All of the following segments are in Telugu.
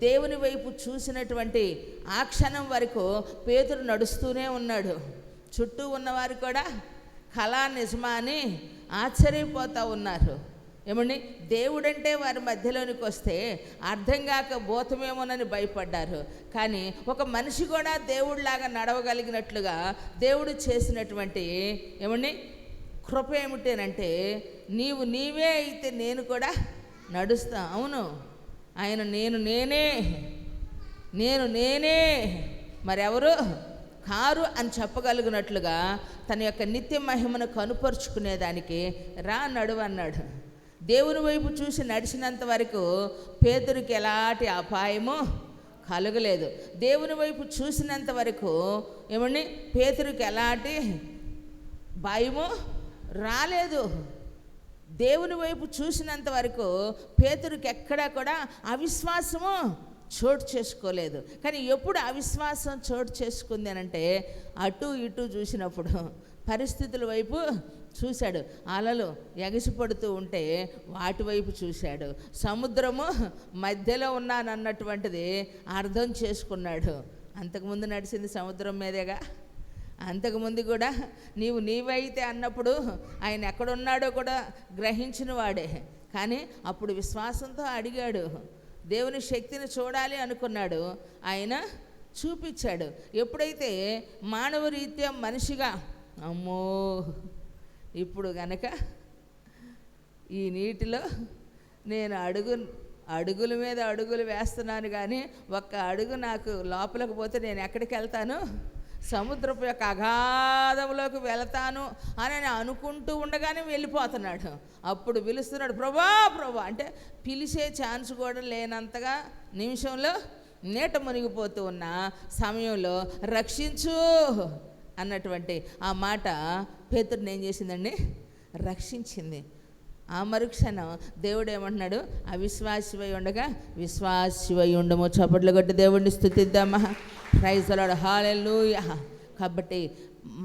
దేవుని వైపు చూసినటువంటి ఆ క్షణం వరకు పేతురు నడుస్తూనే ఉన్నాడు. చుట్టూ ఉన్నవారు కూడా కళా నిజమా అని ఆశ్చర్యపోతూ ఉన్నారు. ఏమండి, దేవుడంటే వారి మధ్యలోనికి వస్తే అర్థం కాక భూతమేమోనని భయపడ్డారు. కానీ ఒక మనిషి కూడా దేవుడిలాగా నడవగలిగినట్లుగా దేవుడు చేసినటువంటి ఏమండి కృప ఏమిటేనంటే, నీవే అయితే నేను కూడా నడుస్తా. అవును, ఆయన నేను నేనే మరెవరు కారు అని చెప్పగలిగినట్లుగా తన యొక్క నిత్య మహిమను కనుపరుచుకునేదానికి రా నడువు అన్నాడు. దేవుని వైపు చూసి నడిచినంత వరకు పేతురికి ఎలాంటి అపాయము కలగలేదు. దేవుని వైపు చూసినంత వరకు ఏమండి పేతురికి ఎలాంటి భయము రాలేదు. దేవుని వైపు చూసినంత వరకు పేతురికి ఎక్కడా కూడా అవిశ్వాసము చోటు చేసుకోలేదు. కానీ ఎప్పుడు అవిశ్వాసం చోటు చేసుకుంది అనంటే, అటు ఇటు చూసినప్పుడు పరిస్థితుల వైపు చూశాడు. అలలు ఎగసిపడుతూ ఉంటే వాటి వైపు చూశాడు. సముద్రము మధ్యలో ఉన్నానన్నటువంటిది అర్థం చేసుకున్నాడు. అంతకుముందు నడిచింది సముద్రం మీదేగా. అంతకుముందు కూడా నీవైతే అన్నప్పుడు ఆయన ఎక్కడున్నాడో కూడా గ్రహించిన వాడే. కానీ అప్పుడు విశ్వాసంతో అడిగాడు. దేవుని శక్తిని చూడాలి అనుకున్నాడు. ఆయన చూపించాడు. ఎప్పుడైతే మానవ రీత్యా మనిషిగా అమ్మో ఇప్పుడు గనక ఈ నీటిలో నేను అడుగుల మీద అడుగులు వేస్తున్నాను, కానీ ఒక్క అడుగు నాకు లోపలికి పోతే నేను ఎక్కడికి వెళ్తాను? సముద్రపు యొక్క అగాధంలోకి వెళతాను అని అనుకుంటూ ఉండగానే వెళ్ళిపోతున్నాడు. అప్పుడు పిలుస్తున్నాడు, ప్రభా అంటే పిలిచే ఛాన్స్ కూడా లేనంతగా నిమిషంలో నీట మునిగిపోతూ ఉన్న సమయంలో రక్షించు అన్నటువంటి ఆ మాట పేతురుని ఏం చేసిందండి? రక్షించింది. ఆ మరుక్షణం దేవుడు ఏమంటున్నాడు? అవిశ్వాసివై ఉండగా విశ్వాసివై ఉండము. చప్పట్లు కొట్టి దేవుడిని స్తుతిద్దామా. ప్రైజ్ ది లార్డ్, హల్లెలూయా. కాబట్టి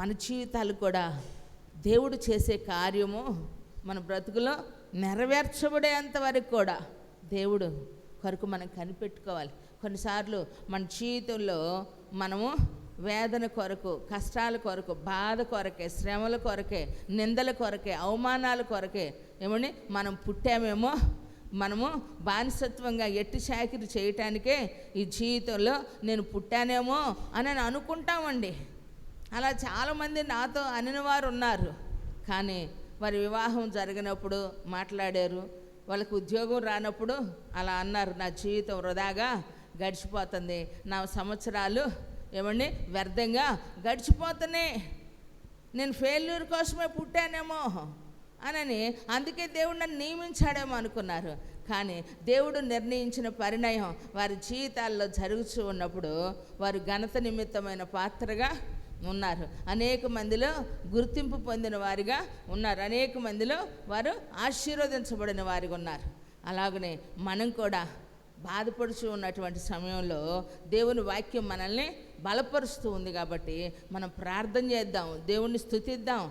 మన జీవితాలు కూడా దేవుడు చేసే కార్యము మన బ్రతుకులో నెరవేర్చబడేంత వరకు కూడా దేవుడు కొరకు మనం కనిపెట్టుకోవాలి. కొన్నిసార్లు మన జీవితంలో మనము వేదన కొరకు, కష్టాల కొరకు, బాధ కొరకే, శ్రమల కొరకే, నిందల కొరకే, అవమానాల కొరకే ఏమని మనం పుట్టామేమో, మనము బానిసత్వంగా ఎట్టి చాకిరి చేయటానికే ఈ జీవితంలో నేను పుట్టానేమో అని అనుకుంటామండి. అలా చాలామంది నాతో అనిన వారు ఉన్నారు. కానీ వారి వివాహం జరిగినప్పుడు మాట్లాడారు, వాళ్ళకి ఉద్యోగం రానప్పుడు అలా అన్నారు, నా జీవితం వృధాగా గడిచిపోతుంది, నా సంవత్సరాలు ఏమండి వ్యర్థంగా గడిచిపోతున్నాయి, నేను ఫెయిల్యూర్ కోసమే పుట్టానేమో అని, అందుకే దేవుడు నన్ను నియమించాడేమో అనుకున్నారు. కానీ దేవుడు నిర్ణయించిన పరిణయం వారి జీవితాల్లో జరుగుతూ ఉన్నప్పుడు వారు ఘనత నిమిత్తమైన పాత్రగా ఉన్నారు. అనేక మందిలో గుర్తింపు పొందిన వారిగా ఉన్నారు. అనేక మందిలో వారు ఆశీర్వదించబడిన వారిగా ఉన్నారు. అలాగనే మనం కూడా బాధపడుచు ఉన్నటువంటి సమయంలో దేవుని వాక్యం మనల్ని బలపరుస్తూ ఉంది. కాబట్టి మనం ప్రార్థన చేద్దాం, దేవుణ్ణి స్తుతిద్దాం.